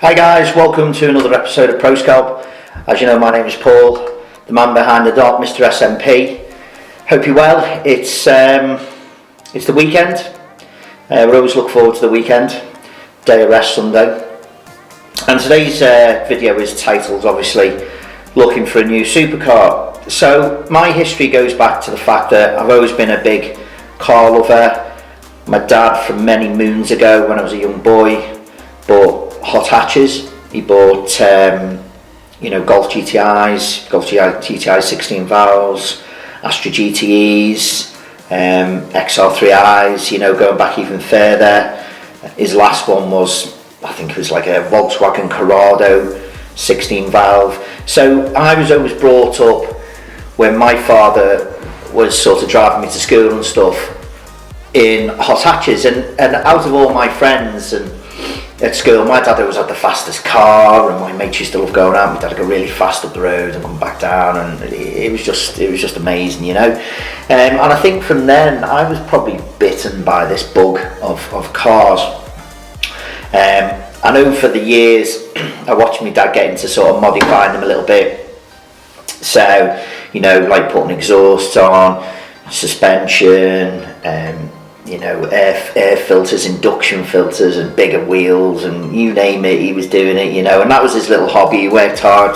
Hi guys, welcome to another episode of Pro Skalp. As you know, my name is Paul, the man behind the dot, Mr. SMP. Hope you're well. It's the weekend. We always look forward to the weekend. Day of rest Sunday. And today's video is titled, obviously, Looking for a New Supercar. So my history goes back to the fact that I've always been a big car lover. My dad, from many moons ago, when I was a young boy, bought hot hatches. He bought Golf GTIs 16 valves, Astra GTEs, XR3Is, going back even further. His last one was, I think it was like a Volkswagen Corrado 16 valve. So I was always brought up, when my father was sort of driving me to school and stuff, in hot hatches, and out of all my friends and at school, my dad always had the fastest car, and my mates used to love going out. My dad would go really fast up the road and come back down, and it was just amazing, And I think from then I was probably bitten by this bug of cars. I know for the years I watched my dad get into sort of modifying them a little bit. So, like putting exhausts on, suspension, air filters, induction filters, and bigger wheels, and you name it, he was doing it, and that was his little hobby. He worked hard,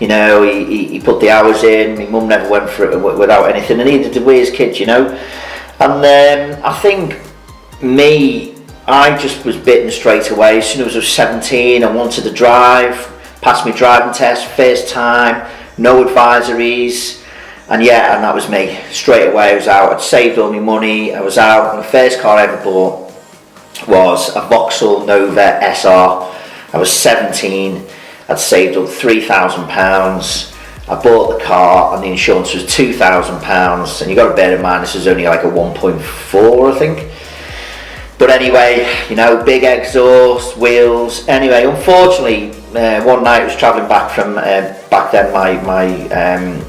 he put the hours in. My mum never went for it without anything, and neither did we as kids, And I think I just was bitten straight away. As soon as I was 17, I wanted to drive, passed my driving test, first time, no advisories. And that was me. Straight away I was out. I'd saved all my money, I was out, and the first car I ever bought was a Vauxhall Nova SR. I was 17, I'd saved up £3,000. I bought the car and the insurance was £2,000, and you got to bear in mind this was only like a 1.4, I think. But anyway, big exhaust, wheels. Anyway, unfortunately, one night I was travelling back from back then my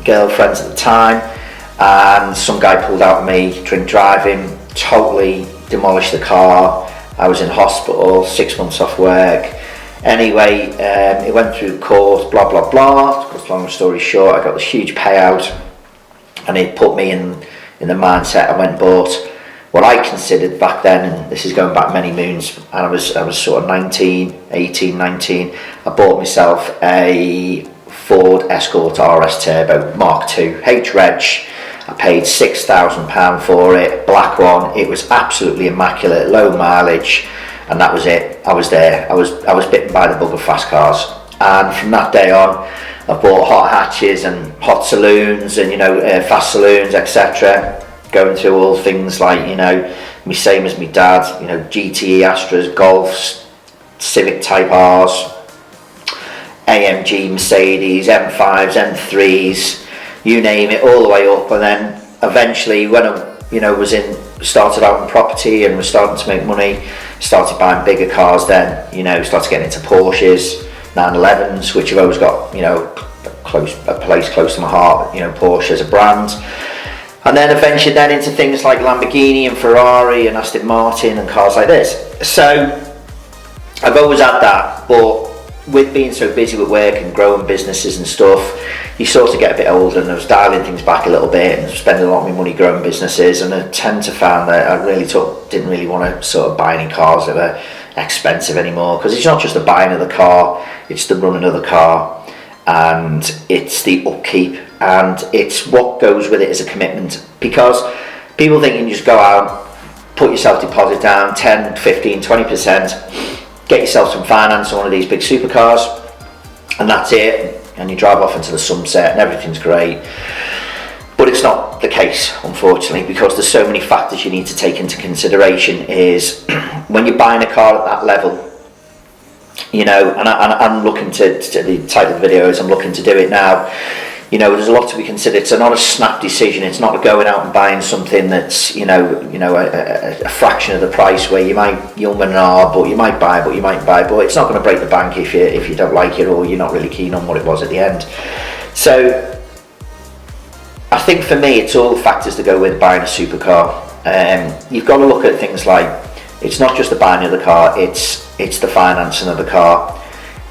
girlfriends at the time, and some guy pulled out on me drink driving, totally demolished the car. I was in hospital, 6 months off work. Anyway, it went through court, blah blah blah. To cut a long story short, I got this huge payout, and it put me in the mindset. I went and bought what I considered back then, and this is going back many moons, and I was sort of 18, 19, I bought myself a Ford Escort RS Turbo Mark II, H-Reg. I paid £6,000 for it, black one. It was absolutely immaculate, low mileage, and that was it. I was there. I was bitten by the bug of fast cars, and from that day on, I bought hot hatches and hot saloons and fast saloons, etc. Going through all things like, me same as my dad, GTE Astras, Golfs, Civic Type Rs, AMG Mercedes, M5s, M3s, you name it, all the way up. And then eventually, when I started out in property and was starting to make money, started buying bigger cars. Then started getting into Porsches, 911s, which I've always got a place close to my heart. Porsche as a brand. And then eventually into things like Lamborghini and Ferrari and Aston Martin and cars like this. So I've always had that, but with being so busy with work and growing businesses and stuff, you sort of get a bit older, and I was dialing things back a little bit and spending a lot of my money growing businesses, and I tend to find that I didn't really want to sort of buy any cars that were expensive anymore, because it's not just the buying of the car, it's the running of the car, and it's the upkeep, and it's what goes with it as a commitment. Because people think you can just go out, put yourself deposit down 10, 15, 20%, get yourself some finance on one of these big supercars, and that's it, and you drive off into the sunset and everything's great. But it's not the case, unfortunately, because there's so many factors you need to take into consideration. Is when you're buying a car at that level, and I'm looking to the title of the video is I'm looking to do it now. There's a lot to be considered. It's not a snap decision. It's not going out and buying something that's a fraction of the price, where you might yum and ah, but you might buy, but it's not going to break the bank if you don't like it, or you're not really keen on what it was at the end. So I think for me, it's all the factors that go with buying a supercar. You've got to look at things like, it's not just the buying of the car, it's the financing of the car,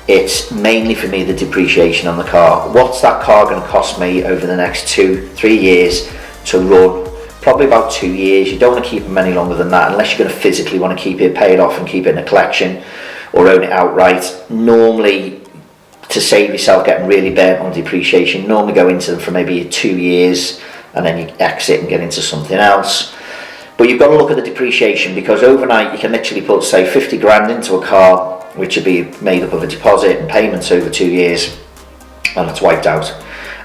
it's mainly for me the depreciation on the car. What's that car going to cost me over the next 2-3 years to run? Probably about 2 years. You don't want to keep them any longer than that unless you're going to physically want to keep it paid off and keep it in a collection or own it outright. Normally, to save yourself getting really burnt on depreciation, normally go into them for maybe 2 years and then you exit and get into something else. But you've got to look at the depreciation, because overnight you can literally put, say, 50 grand into a car, which would be made up of a deposit and payments over 2 years, and it's wiped out.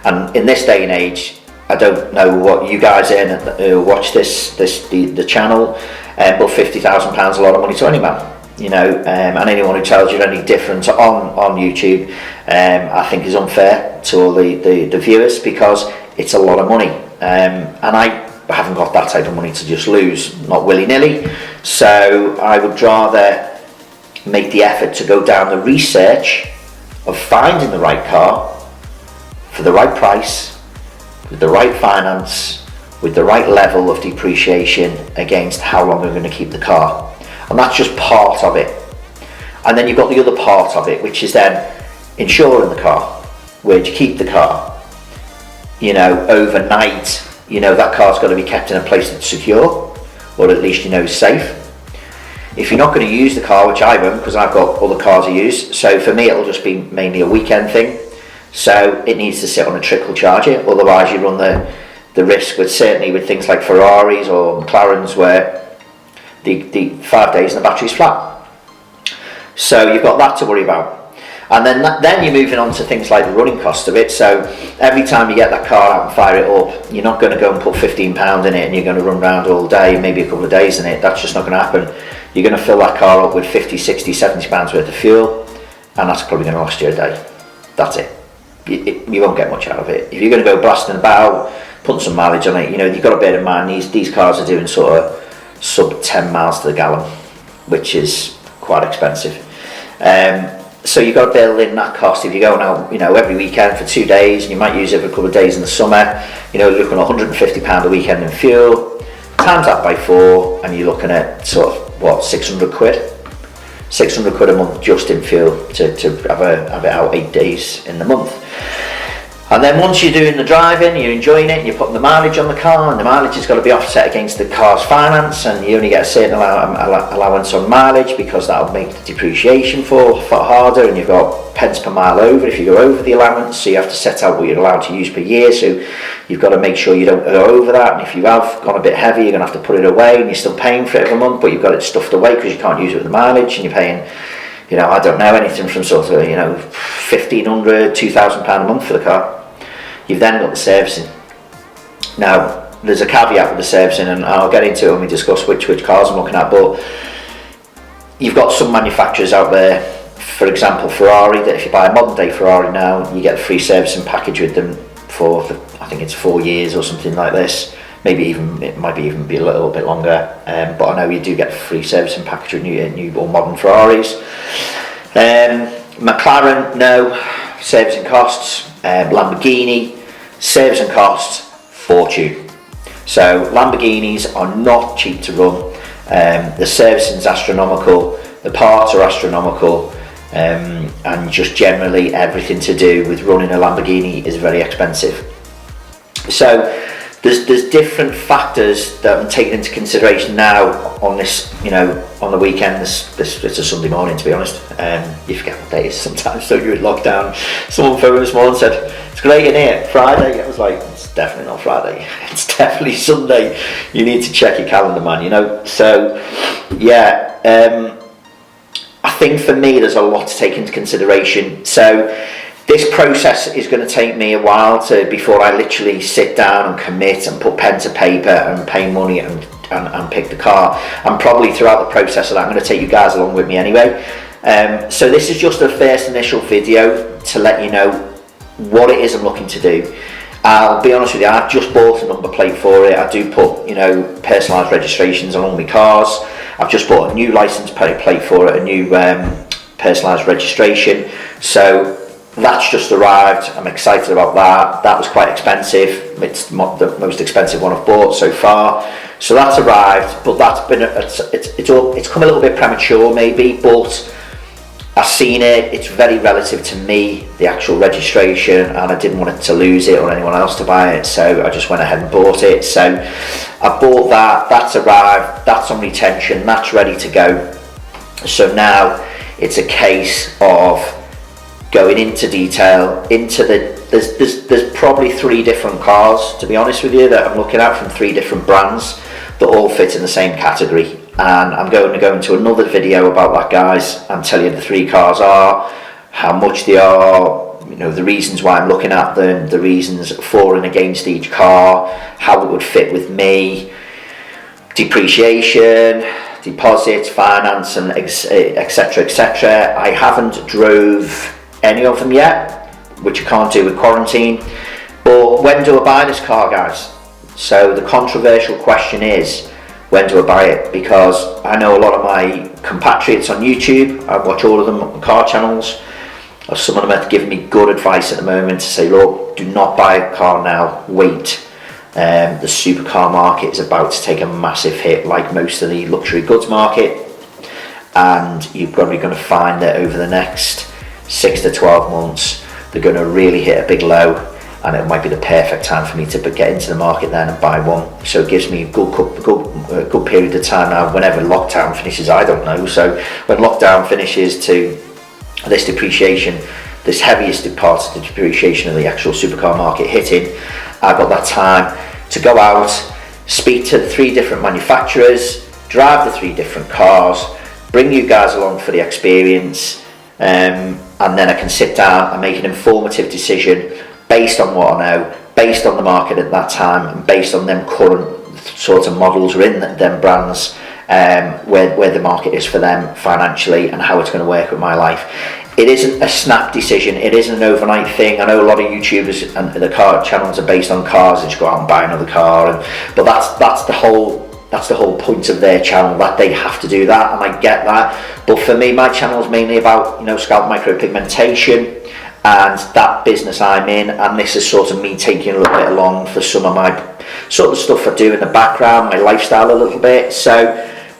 And in this day and age, I don't know what you guys who watch the channel, but £50,000 a lot of money to any man. You know, and anyone who tells you any different on YouTube, I think is unfair to all the viewers, because it's a lot of money, and I haven't got that type of money to just lose, not willy-nilly. So I would rather make the effort to go down the research of finding the right car for the right price, with the right finance, with the right level of depreciation against how long we're going to keep the car. And that's just part of it. And then you've got the other part of it, which is then insuring the car. Where do you keep the car? You know, overnight, you know, that car's got to be kept in a place that's secure, or at least you know is safe. If you're not going to use the car, which I won't, because I've got other cars I use, so for me it'll just be mainly a weekend thing. So it needs to sit on a trickle charger, otherwise you run the risk with, certainly with things like Ferraris or McLarens, where the 5 days and the battery's flat. So you've got that to worry about. And then you're moving on to things like the running cost of it. So every time you get that car out and fire it up, you're not going to go and put £15 in it and you're going to run around all day, maybe a couple of days in it. That's just not going to happen. You're going to fill that car up with 50, 60, 70 pounds worth of fuel, and that's probably going to last you a day. That's it. You won't get much out of it. If you're going to go blasting about, putting some mileage on it, you know, you've got to bear in mind these cars are doing sort of sub 10 miles to the gallon, which is quite expensive. So you've got to build in that cost. If you're going out, you know, every weekend for 2 days, and you might use it for a couple of days in the summer, you know, you're looking at £150 a weekend in fuel, times that by 4, and you're looking at sort of, what, 600 quid? 600 quid a month just in fuel to have it out 8 days in the month. And then once you're doing the driving, you're enjoying it, and you're putting the mileage on the car, and the mileage has got to be offset against the car's finance, and you only get a certain allowance on mileage, because that'll make the depreciation for harder, and you've got pence per mile over if you go over the allowance, so you have to set out what you're allowed to use per year, so you've got to make sure you don't go over that, and if you have gone a bit heavy, you're going to have to put it away, and you're still paying for it every month, but you've got it stuffed away because you can't use it with the mileage, and you're paying, you know, I don't know, anything from sort of, you know, £1,500, £2,000 a month for the car. You've then got the servicing. Now, there's a caveat with the servicing, and I'll get into it when we discuss which cars I'm looking at, but you've got some manufacturers out there, for example Ferrari, that if you buy a modern day Ferrari now, you get a free servicing package with them for I think it's 4 years or something like this. Maybe even, it might even be a little bit longer, but I know you do get a free servicing package with new or modern Ferraris. McLaren, no servicing costs. Lamborghini, servicing costs, fortune. So Lamborghinis are not cheap to run. The servicing's astronomical, the parts are astronomical, and just generally everything to do with running a Lamborghini is very expensive. So there's different factors that I'm taking into consideration now on this, you know, on the weekend. It's a Sunday morning, to be honest. You forget what day it is sometimes, so you're in lockdown. Someone phoned this morning and said, "It's great in here, Friday." I was like, it's definitely not Friday. It's definitely Sunday. You need to check your calendar, man, you know. So, yeah, I think for me there's a lot to take into consideration. So this process is going to take me a while before I literally sit down and commit and put pen to paper and pay money and pick the car. And probably throughout the process of that, I'm going to take you guys along with me anyway. So this is just a first initial video to let you know what it is I'm looking to do. I'll be honest with you, I've just bought a number plate for it. I do put, you know, personalised registrations on all my cars. I've just bought a new licence plate for it, a new personalised registration. So that's just arrived. I'm excited about that. That was quite expensive. It's the most expensive one I've bought so far. So that's arrived, but that's been it's come a little bit premature maybe, but I've seen it, it's very relative to me, the actual registration, and I didn't want it to lose it or anyone else to buy it, so I just went ahead and bought it. So I bought that, that's arrived, that's on retention, that's ready to go. So now it's a case of going into detail, into there's probably 3 different cars, to be honest with you, that I'm looking at from 3 different brands that all fit in the same category. And I'm going to go into another video about that, guys, and tell you the 3 cars are, how much they are, you know, the reasons why I'm looking at them, the reasons for and against each car, how it would fit with me, depreciation, deposits, finance, and etc, etc. I haven't drove any of them yet, which I can't do with quarantine. But when do I buy this car, guys? So the controversial question is, when do I buy it? Because I know a lot of my compatriots on YouTube, I watch all of them on car channels, or some of them have given me good advice at the moment to say, look, do not buy a car now, wait. The supercar market is about to take a massive hit, like most of the luxury goods market, and you're probably going to find that over the next 6 to 12 months, they're going to really hit a big low, and it might be the perfect time for me to get into the market then and buy one. So it gives me a good period of time now, whenever lockdown finishes, I don't know. So when lockdown finishes, to this depreciation, this heaviest part of the depreciation of the actual supercar market hitting, I've got that time to go out, speak to the 3 different manufacturers, drive the 3 different cars, bring you guys along for the experience, and then I can sit down and make an informative decision based on what I know, based on the market at that time, and based on them current sort of models are in them brands, where the market is for them financially and how it's going to work with my life. It isn't a snap decision, it isn't an overnight thing. I know a lot of YouTubers and the car channels are based on cars, and just go out and buy another car, but that's the whole point of their channel, that they have to do that, and I get that. But for me, my channel is mainly about, you know, scalp micropigmentation and that business I'm in, and this is sort of me taking a little bit along for some of my sort of stuff I do in the background, my lifestyle a little bit. So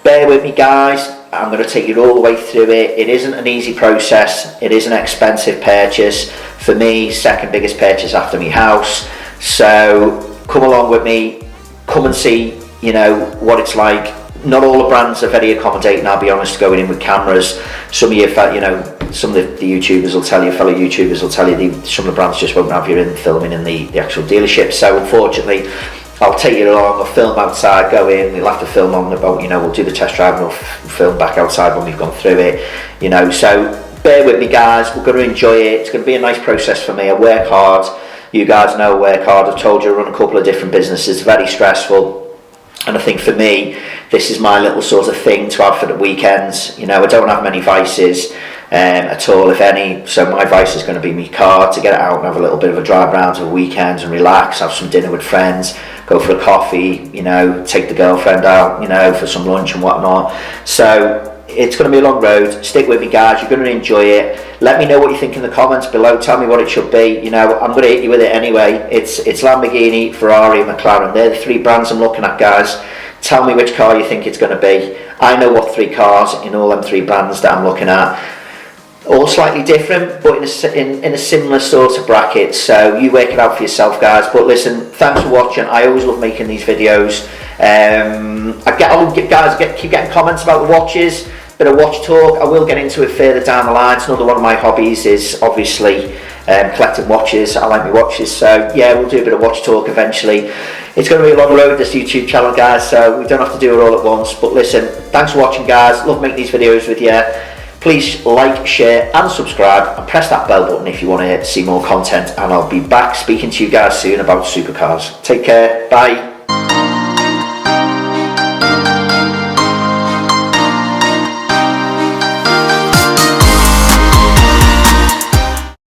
bear with me, guys, I'm going to take you all the way through it. It isn't an easy process, it is an expensive purchase. For me, second biggest purchase after my house. So come along with me, come and see, you know, what it's like. Not all the brands are very accommodating, I'll be honest, going in with cameras. Some of you, you know, some of the YouTubers will tell you, fellow YouTubers will tell you, some of the brands just won't have you in filming in the actual dealership. So unfortunately, I'll take you along, I'll film outside, go in, we'll have to film on the boat, you know, we'll do the test drive and we'll film back outside when we've gone through it, you know. So bear with me, guys, we're going to enjoy it. It's going to be a nice process for me. I work hard, you guys know I work hard. I've told you I run a couple of different businesses, very stressful. And I think for me, this is my little sort of thing to have for the weekends. You know, I don't have many vices at all, if any. So my vice is going to be my car, to get it out and have a little bit of a drive around over weekends and relax, have some dinner with friends, go for a coffee, you know, take the girlfriend out, you know, for some lunch and whatnot. So it's going to be a long road. Stick with me, guys, you're going to enjoy it. Let me know what you think in the comments below. Tell me what it should be. You know, I'm going to hit you with it anyway. It's Lamborghini, Ferrari and McLaren. They're the 3 brands I'm looking at, guys. Tell me which car you think it's going to be. I know what 3 cars in all them 3 brands that I'm looking at. All slightly different, but in a similar sort of bracket. So you work it out for yourself, guys. But listen, thanks for watching. I always love making these videos. Keep getting comments about the watches. Bit of watch talk. I will get into it further down the line. It's another one of my hobbies, is obviously collecting watches. I like my watches, so yeah, we'll do a bit of watch talk eventually. It's going to be a long road, this YouTube channel, guys, so we don't have to do it all at once. But listen, thanks for watching, guys. Love making these videos with you. Please like, share and subscribe, and press that bell button if you want to see more content, and I'll be back speaking to you guys soon about supercars. Take care, bye.